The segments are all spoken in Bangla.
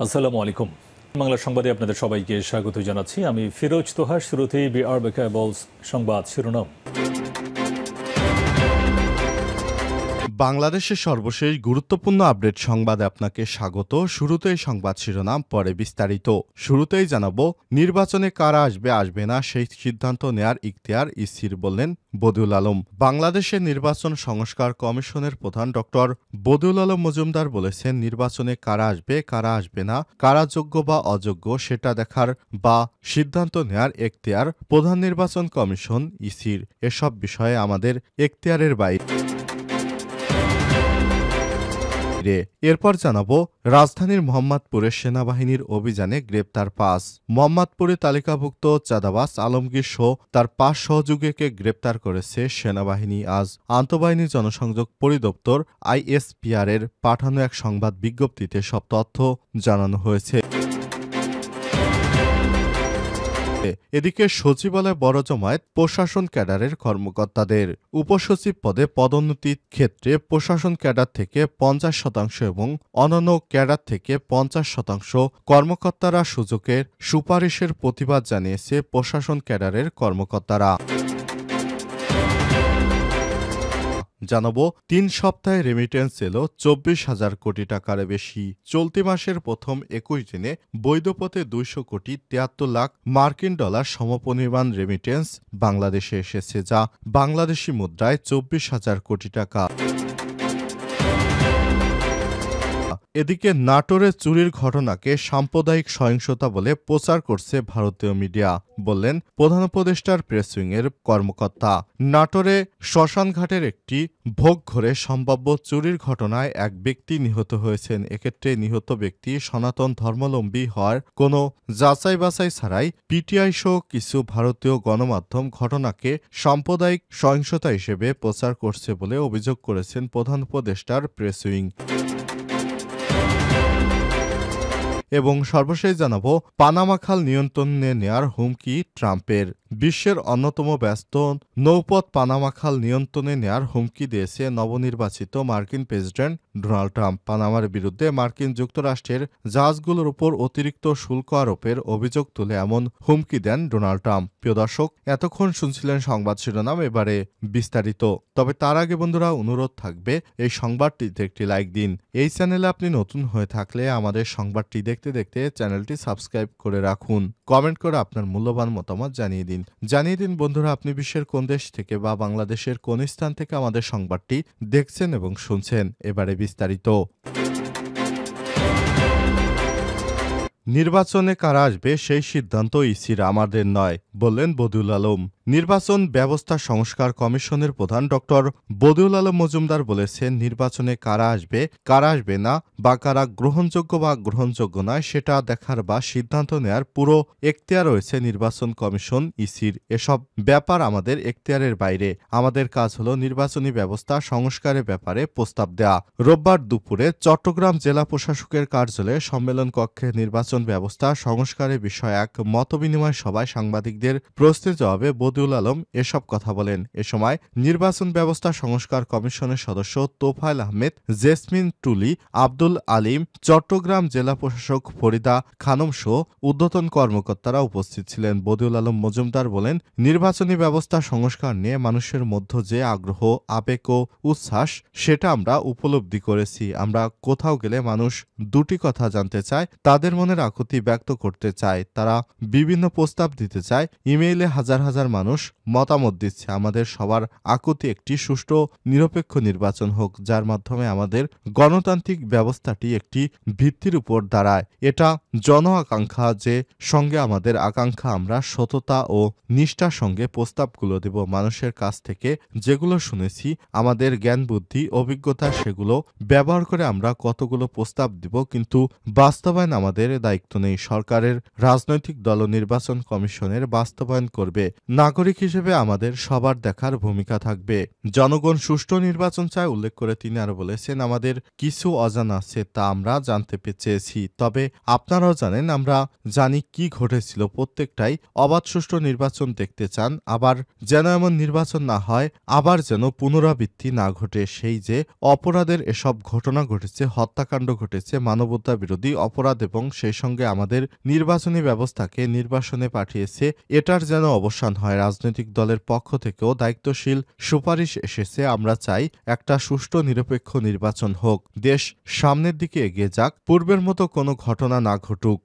আসসালামু আলাইকুম। বাংলা সংবাদে আপনাদের সবাইকে স্বাগত জানাচ্ছি। আমি ফিরোজ তোহা। শুরুতেই বিআরবি কেবলস সংবাদ শিরোনাম। বাংলাদেশের সর্বশেষ গুরুত্বপূর্ণ আপডেট সংবাদে আপনাকে স্বাগত। শুরুতেই সংবাদ শিরোনাম, পরে বিস্তারিত। শুরুতেই জানাবো, নির্বাচনে কারা আসবে আসবে না সেই সিদ্ধান্ত নেয়ার ইখতিয়ার ইসির, বললেন বদিউল আলম। বাংলাদেশের নির্বাচন সংস্কার কমিশনের প্রধান ডক্টর বদিউল আলম মজুমদার বলেছেন, নির্বাচনে কারা আসবে কারা আসবে না, কারা যোগ্য বা অযোগ্য সেটা দেখার বা সিদ্ধান্ত নেয়ার এখতিয়ার প্রধান নির্বাচন কমিশন ইসির। এসব বিষয়ে আমাদের এখতিয়ারের বাইরে। এরপর জানাবো, রাজধানীর মোহাম্মদপুরে সেনাবাহিনীর অভিযানে গ্রেপ্তার 5। মোহাম্মদপুরে তালিকাভুক্ত চাঁদাবাজ আলমগীর সহ তার 5 সহযোগীকে গ্রেপ্তার করেছে সেনাবাহিনী। আজ আন্তঃবাহিনী জনসংযোগ পরিদপ্তর আইএসপিআর এর পাঠানো এক সংবাদ বিজ্ঞপ্তিতে সব তথ্য জানানো হয়েছে। এদিকে সচিবালয় বড় জমায়েত প্রশাসন ক্যাডারের কর্মকর্তাদের। উপসচিব পদে পদোন্নতির ক্ষেত্রে প্রশাসন ক্যাডার থেকে 50% এবং অন্যান্য ক্যাডার থেকে 50% কর্মকর্তারা সুযোগের সুপারিশের প্রতিবাদ জানিয়েছে প্রশাসন ক্যাডারের কর্মকর্তারা। জানাবো, 3 সপ্তাহে রেমিটেন্স এলো 24,000 কোটি টাকার বেশি। চলতি মাসের প্রথম 21 দিনে বৈধ পথে 200 কোটি 73 লাখ মার্কিন ডলার সমপরিমাণ রেমিটেন্স বাংলাদেশে এসেছে, যা বাংলাদেশি মুদ্রায় 24,000 কোটি টাকা। এদিকে নাটোরে চুরির ঘটনাকে সাম্প্রদায়িক সহিংসতা বলে প্রচার করছে ভারতীয় মিডিয়া, বললেন প্রধান উপদেষ্টার প্রেস উইংয়ের কর্মকর্তা। নাটোরে শ্মশানঘাটের একটি ভোগ ঘরে সম্ভাব্য চুরির ঘটনায় এক ব্যক্তি নিহত হয়েছেন। এক্ষেত্রে নিহত ব্যক্তি সনাতন ধর্মাবলম্বী হওয়ার কোনো যাচাই বাছাই ছাড়াই পিটিআই সহ কিছু ভারতীয় গণমাধ্যম ঘটনাকে সাম্প্রদায়িক সহিংসতা হিসেবে প্রচার করছে বলে অভিযোগ করেছেন প্রধান উপদেষ্টার প্রেস উইং। এবং সর্বশেষ জানাবো, পানামা খাল নিয়ন্ত্রণে নেয়ার হুমকি ট্রাম্পের। বিশ্বের অন্যতম ব্যস্ত নৌপথ পানামা খাল নিয়ন্ত্রণে নেয়ার হুমকি দিয়েছে নবনির্বাচিত মার্কিন প্রেসিডেন্ট ডোনাল্ড ট্রাম্প। পানামার বিরুদ্ধে মার্কিন যুক্তরাষ্ট্রের জাহাজগুলোর উপর অতিরিক্ত শুল্ক আরোপের অভিযোগ তুলে এমন হুমকি দেন ডোনাল্ড ট্রাম্প। প্রিয় দর্শক, এতক্ষণ শুনছিলেন সংবাদ শিরোনাম, এবারে বিস্তারিত। তবে তার আগে বন্ধুরা, অনুরোধ থাকবে এই সংবাদটিতে একটি লাইক দিন। এই চ্যানেলে আপনি নতুন হয়ে থাকলে আমাদের সংবাদটি দেখতে দেখতে চ্যানেলটি সাবস্ক্রাইব করে রাখুন। কমেন্ট করে আপনার মূল্যবান মতামত জানিয়ে দিন বন্ধুরা, আপনি বিশ্বের কোন দেশ থেকে বা বাংলাদেশের কোন স্থান থেকে আমাদের সংবাদটি দেখছেন এবং শুনছেন। এবারে বিস্তারিত। নির্বাচনে কারা আসবে সেই সিদ্ধান্ত ইসির, আমাদের নয়, বললেন বদিউল আলম। নির্বাচন ব্যবস্থা সংস্কার কমিশনের প্রধান ডক্টর বদিউল আলম মজুমদার বলেছেন, নির্বাচনে কারা আসবে কারা আসবে না বা কারা গ্রহণযোগ্য বা গ্রহণযোগ্য নয় সেটা দেখার বা সিদ্ধান্ত নেয়ার পুরো এখতিয়ার রয়েছে নির্বাচন কমিশন ইসির। এসব ব্যাপার আমাদের এখতিয়ারের বাইরে। আমাদের কাজ হলো নির্বাচনী ব্যবস্থা সংস্কারের ব্যাপারে প্রস্তাব দেয়া। রোববার দুপুরে চট্টগ্রাম জেলা প্রশাসকের কার্যালয়ে সম্মেলন কক্ষে নির্বাচন ব্যবস্থা সংস্কারের বিষয়ে এক মতবিনিময় সভায় সাংবাদিকদের প্রশ্নের জবাবে বদিউল আলম এসব কথা বলেন। এ সময় নির্বাচন ব্যবস্থা সংস্কার কমিশনের সদস্য তোফায়েল আহমেদ, জেসমিন টুলি, আব্দুল আলিম, চট্টগ্রাম জেলা প্রশাসক ফরিদা খানম সহ ঊর্ধ্বতন কর্মকর্তারা উপস্থিত ছিলেন। বদিউল আলম মজুমদার বলেন, নির্বাচনী ব্যবস্থা সংস্কার নিয়ে মানুষের মধ্যে যে আগ্রহ, আবেগ ও উচ্ছ্বাস সেটা আমরা উপলব্ধি করেছি। আমরা কোথাও গেলে মানুষ দুটি কথা জানতে চায়, তাদের মনের আকুতি ব্যক্ত করতে চায়, তারা বিভিন্ন প্রস্তাব দিতে চায়। ইমেইলে হাজার হাজার মানুষ মতামত দিচ্ছে। আমাদের সবার আকুতি একটি সুষ্ঠু নিরপেক্ষ নির্বাচন হোক, যার মাধ্যমে আমাদের গণতান্ত্রিক ব্যবস্থাটি একটি ভিত্তির উপর দাঁড়ায়। এটা জন আকাঙ্ক্ষা, যে সঙ্গে আমাদের আকাঙ্ক্ষা আমরা সততা ও নিষ্ঠার সঙ্গে প্রস্তাবগুলো দেব। মানুষের কাছ থেকে যেগুলো শুনেছি, আমাদের জ্ঞান বুদ্ধি অভিজ্ঞতা, সেগুলো ব্যবহার করে আমরা কতগুলো প্রস্তাব দিব, কিন্তু বাস্তবায়ন আমাদের দায়িত্ব নেই। সরকারের রাজনৈতিক দল নির্বাচন কমিশনের বাস্তবায়ন করবে। নাগরিক হিসেবে হিসেবে আমাদের সবার দেখার ভূমিকা থাকবে। জনগণ সুষ্ঠু নির্বাচন চায় উল্লেখ করে তিনি আরো বলেছেন, আমাদের কিছু অজানা আছে তা আমরা জানতে চেয়েছি, তবে আপনারাও জানেন আমরা জানি কি ঘটেছিল। প্রত্যেকটাই অবাধ সুষ্ঠু নির্বাচন দেখতে চান, আবার যেন এমন নির্বাচন না হয়, আবার যেন পুনরাবৃত্তি না ঘটে সেই যে অপরাধের এসব ঘটনা ঘটেছে, হত্যাকাণ্ড ঘটেছে, মানবতা বিরোধী অপরাধ এবং সেই সঙ্গে আমাদের নির্বাচনী ব্যবস্থাকে নির্বাসনে পাঠিয়েছে, এটার যেন অবসান হয়। রাজনৈতিক দলের পক্ষ থেকেও দায়িত্বশীল সুপারিশ এসেছে। আমরা চাই একটা সুষ্ঠু নিরপেক্ষ নির্বাচন হোক, দেশ সামনের দিকে এগিয়ে যাক, পূর্বের মতো কোনো ঘটনা না ঘটুক।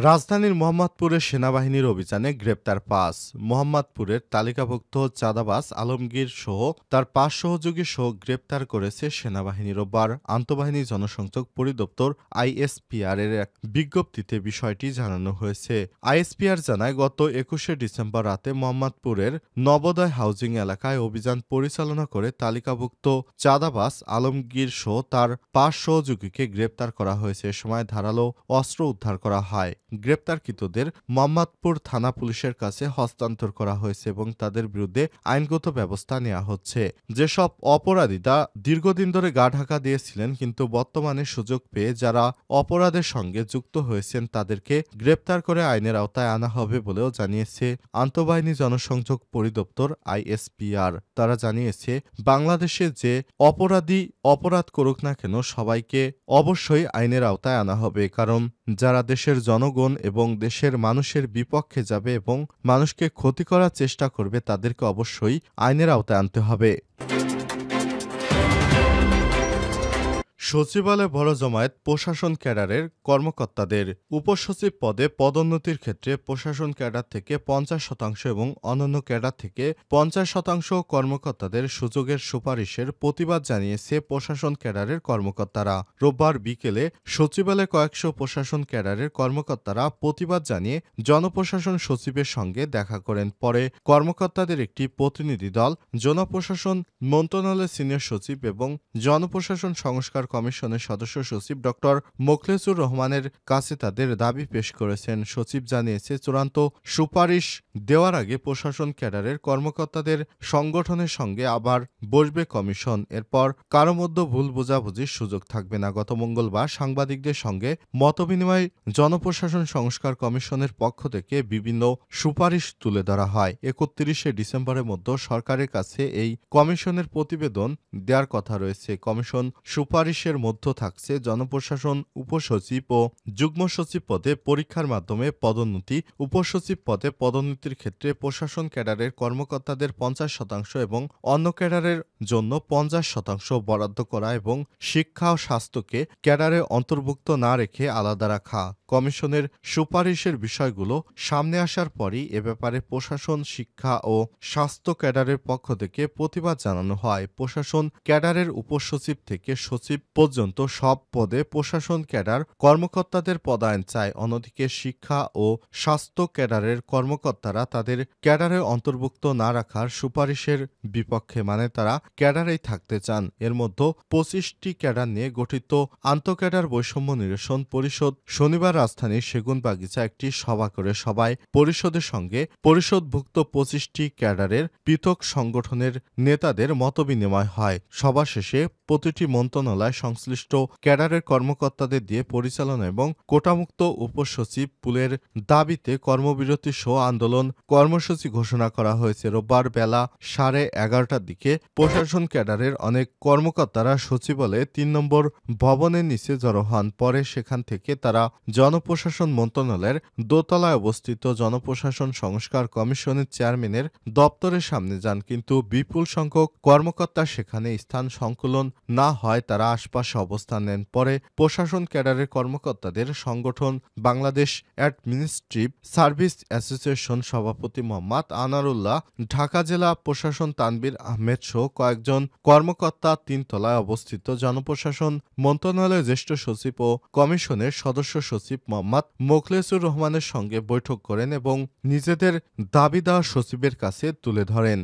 রাজধানীর মোহাম্মদপুরে সেনাবাহিনীর অভিযানে গ্রেপ্তার ৫। মোহাম্মদপুরের তালিকাভুক্ত চাঁদাবাজ আলমগীর সহ তার ৫ সহযোগী সহ গ্রেপ্তার করেছে সেনাবাহিনী। রোববার আন্তঃবাহিনী জনসংযোগ পরিদপ্তর আইএসপিআর এর এক বিজ্ঞপ্তিতে বিষয়টি জানানো হয়েছে। আইএসপিআর জানায়, গত ২১শে ডিসেম্বর রাতে মোহাম্মদপুরের নবোদয় হাউজিং এলাকায় অভিযান পরিচালনা করে তালিকাভুক্ত চাঁদাবাজ আলমগীর সহ তার ৫ সহযোগীকে গ্রেপ্তার করা হয়েছে। এ সময় ধারালো অস্ত্র উদ্ধার করা হয়। গ্রেপ্তারকৃতদের মোহাম্মদপুর থানা পুলিশের কাছে হস্তান্তর করা হয়েছে এবং তাদের বিরুদ্ধে আইনগত ব্যবস্থা নেওয়া হচ্ছে। যেসব অপরাধীরা দীর্ঘদিন ধরে গা ঢাকা দিয়েছিলেন কিন্তু বর্তমানে সুযোগ পেয়ে যারা অপরাধের সঙ্গে যুক্ত হয়েছেন তাদেরকে গ্রেপ্তার করে আইনের আওতায় আনা হবে বলেও জানিয়েছে আন্তঃবাহিনী জনসংযোগ পরিদপ্তর আইএসপিআর। তারা জানিয়েছে, বাংলাদেশে যে অপরাধী অপরাধ করুক না কেন সবাইকে অবশ্যই আইনের আওতায় আনা হবে, কারণ যারা দেশের জনগণ এবং দেশের মানুষের বিপক্ষে যাবে এবং মানুষকে ক্ষতি করার চেষ্টা করবে তাদেরকে অবশ্যই আইনের আওতায় আনতে হবে। সচিবালয়ে বড় জমায়েত প্রশাসন ক্যাডারের কর্মকর্তাদের। উপসচিব পদে পদোন্নতির ক্ষেত্রে প্রশাসন ক্যাডার থেকে ৫০% এবং অন্যান্য ক্যাডার থেকে ৫০% কর্মকর্তাদের সুযোগের সুপারিশের প্রতিবাদ জানিয়েছে প্রশাসন ক্যাডারের কর্মকর্তারা। রোববার বিকেলে সচিবালয়ে কয়েকশো প্রশাসন ক্যাডারের কর্মকর্তারা প্রতিবাদ জানিয়ে জনপ্রশাসন সচিবের সঙ্গে দেখা করেন। পরে কর্মকর্তাদের একটি প্রতিনিধি দল জনপ্রশাসন মন্ত্রণালয়ের সিনিয়র সচিব এবং জনপ্রশাসন সংস্কার কমিশনের সদস্য সচিব ড মোখলেছুর রহমানের কাছে তাদের দাবি পেশ করেছেন। সচিব জানিয়েছে, চূড়ান্ত সুপারিশ দেওয়ার আগে প্রশাসন ক্যাডারের কর্মকর্তাদের সংগঠনের সঙ্গে আবার বসবে কমিশন। এরপর কারো মধ্যে ভুল বোঝাবুঝির সুযোগ থাকবে না। গত মঙ্গলবার সাংবাদিকদের সঙ্গে মতবিনিময় জনপ্রশাসন সংস্কার কমিশনের পক্ষ থেকে বিভিন্ন সুপারিশ তুলে ধরা হয়। ৩১শে ডিসেম্বরের মধ্যে সরকারের কাছে এই কমিশনের প্রতিবেদন দেওয়ার কথা রয়েছে। কমিশন সুপারিশের মধ্যে থাকছে জনপ্রশাসন উপসচিব ও যুগ্ম সচিব পদে পরীক্ষার মাধ্যমে পদোন্নতি, উপসচিব পদে পদোন্নতির ক্ষেত্রে প্রশাসন ক্যাডারের কর্মকর্তাদের ৫০% এবং অন্য ক্যাডারের জন্য ৫০% বরাদ্দ করা এবং শিক্ষা ও স্বাস্থ্যকে ক্যাডারে অন্তর্ভুক্ত না রেখে আলাদা রাখা। কমিশনের সুপারিশের বিষয়গুলো সামনে আসার পরই এ ব্যাপারে প্রশাসন, শিক্ষা ও স্বাস্থ্য ক্যাডারের পক্ষ থেকে প্রতিবাদ জানানো হয়। প্রশাসন ক্যাডারের উপসচিব থেকে সচিব পর্যন্ত সব পদে প্রশাসন ক্যাডার কর্মকর্তাদের পদায়ন চায়। অন্যদিকে শিক্ষা ও স্বাস্থ্য ক্যাডারের কর্মকর্তারা তাদের ক্যাডারে অন্তর্ভুক্ত না রাখার সুপারিশের বিপক্ষে, মানে তারা ক্যাডারেই থাকতে চান। এর মধ্যে ২৫টি ক্যাডার নিয়ে গঠিত আন্তঃক্যাডার বৈষম্য নিরসন পরিষদ শনিবার রাজধানীর সেগুনবাগিচা একটি সভা করে সভায় পরিষদের সঙ্গে পরিষদভুক্ত ২৫টি ক্যাডারের পৃথক সংগঠনের নেতাদের মতবিনিময় হয়। সভা শেষে প্রতিটি মন্ত্রণালয় সংশ্লিষ্ট ক্যাডারের কর্মকর্তাদের দিয়ে পরিচালনা এবং কোটামুক্ত উপসচিব পুলের দাবিতে কর্মবিরতি সহ আন্দোলন কর্মসূচি ঘোষণা করা হয়েছে। রোববার বেলা 11:30টার দিকে প্রশাসন ক্যাডারের অনেক কর্মকর্তারা সচিবালয়ে ৩ নম্বর ভবনের নিচে জড়ো হন। পরে সেখান থেকে তারা জনপ্রশাসন মন্ত্রণালয়ের দোতলায় অবস্থিত জনপ্রশাসন সংস্কার কমিশনের চেয়ারম্যানের দপ্তরের সামনে যান, কিন্তু বিপুল সংখ্যক কর্মকর্তা সেখানে স্থান সংকুলন না হয় তারা আশপাশে অবস্থান নেন। পরে প্রশাসন ক্যাডারের কর্মকর্তাদের সংগঠন বাংলাদেশ অ্যাডমিনিস্ট্রেটিভ সার্ভিস অ্যাসোসিয়েশন সভাপতি মোহাম্মদ আনারুল্লাহ, ঢাকা জেলা প্রশাসন তানবীর আহমেদ সহ কয়েকজন কর্মকর্তা ৩ তলায় অবস্থিত জনপ্রশাসন মন্ত্রণালয়ের জ্যেষ্ঠ সচিব ও কমিশনের সদস্য সচিব মোহাম্মদ মোখলেছুর রহমানের সঙ্গে বৈঠক করেন এবং নিজেদের দাবি দেওয়া সচিবের কাছে তুলে ধরেন।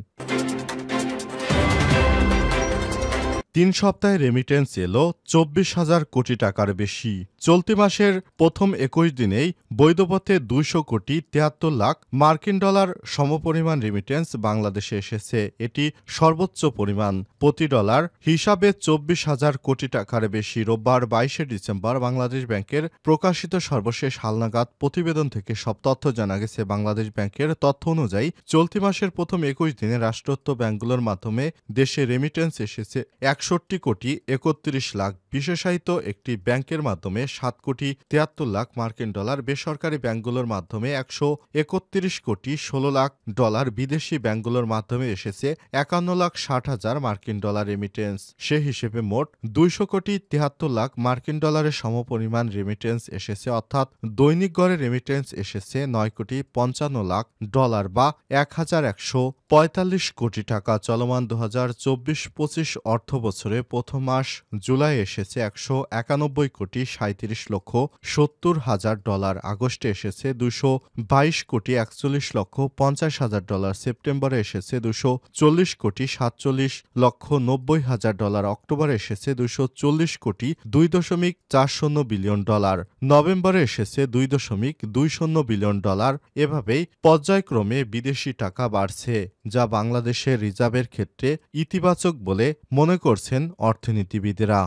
3 সপ্তাহে রেমিটেন্স এলো 24,000 কোটি টাকার বেশি। চলতি মাসের প্রথম 21 দিনেই বৈধপথে 200 কোটি 73 লাখ মার্কিন ডলার সমপরিমাণ রেমিটেন্স বাংলাদেশে এসেছে। এটি সর্বোচ্চ পরিমাণ। প্রতি ডলার হিসাবে 24,000 কোটি টাকার বেশি। রোববার 22শে ডিসেম্বর বাংলাদেশ ব্যাংকের প্রকাশিত সর্বশেষ হালনাগাদ প্রতিবেদন থেকে সব তথ্য জানা গেছে। বাংলাদেশ ব্যাংকের তথ্য অনুযায়ী চলতি মাসের প্রথম 21 দিনে রাষ্ট্রায়ত্ত ব্যাংকগুলোর মাধ্যমে দেশে রেমিটেন্স এসেছে 61 কোটি 31 লাখ। বিশেষায়িত একটি ব্যাংকের মাধ্যমে 7 কোটি 73 লাখ মার্কিন ডলার, বেসরকারি ব্যাংকগুলোর মাধ্যমে 131 কোটি 16 লাখ ডলার, বিদেশি ব্যাংকগুলোর মাধ্যমে এসেছে 51 লাখ 60 হাজার মার্কিন ডলার রেমিটেন্স। সে হিসেবে মোট 200 কোটি 73 লাখ মার্কিন ডলারের সমপরিমাণ রেমিটেন্স এসেছে, অর্থাৎ দৈনিক গড়ে রেমিটেন্স এসেছে 9 কোটি 55 লাখ ডলার বা 1145 কোটি টাকা। চলমান 2024-25 অর্থ বছরে প্রথম মাস জুলাই এসেছে 191 কোটি 37 লক্ষ 70 হাজার ডলার, আগস্টে এসেছে 222 কোটি 41 লক্ষ 50 হাজার ডলার, সেপ্টেম্বরে এসেছে 240 কোটি 47 লক্ষ 90 হাজার ডলার, অক্টোবরে এসেছে 240 কোটি 2.40 বিলিয়ন ডলার, নভেম্বরে এসেছে 2.20 বিলিয়ন ডলার। এভাবেই পর্যায়ক্রমে বিদেশি টাকা বাড়ছে, যা বাংলাদেশের রিজার্ভের ক্ষেত্রে ইতিবাচক বলে মনে করছেন অর্থনীতিবিদেরা।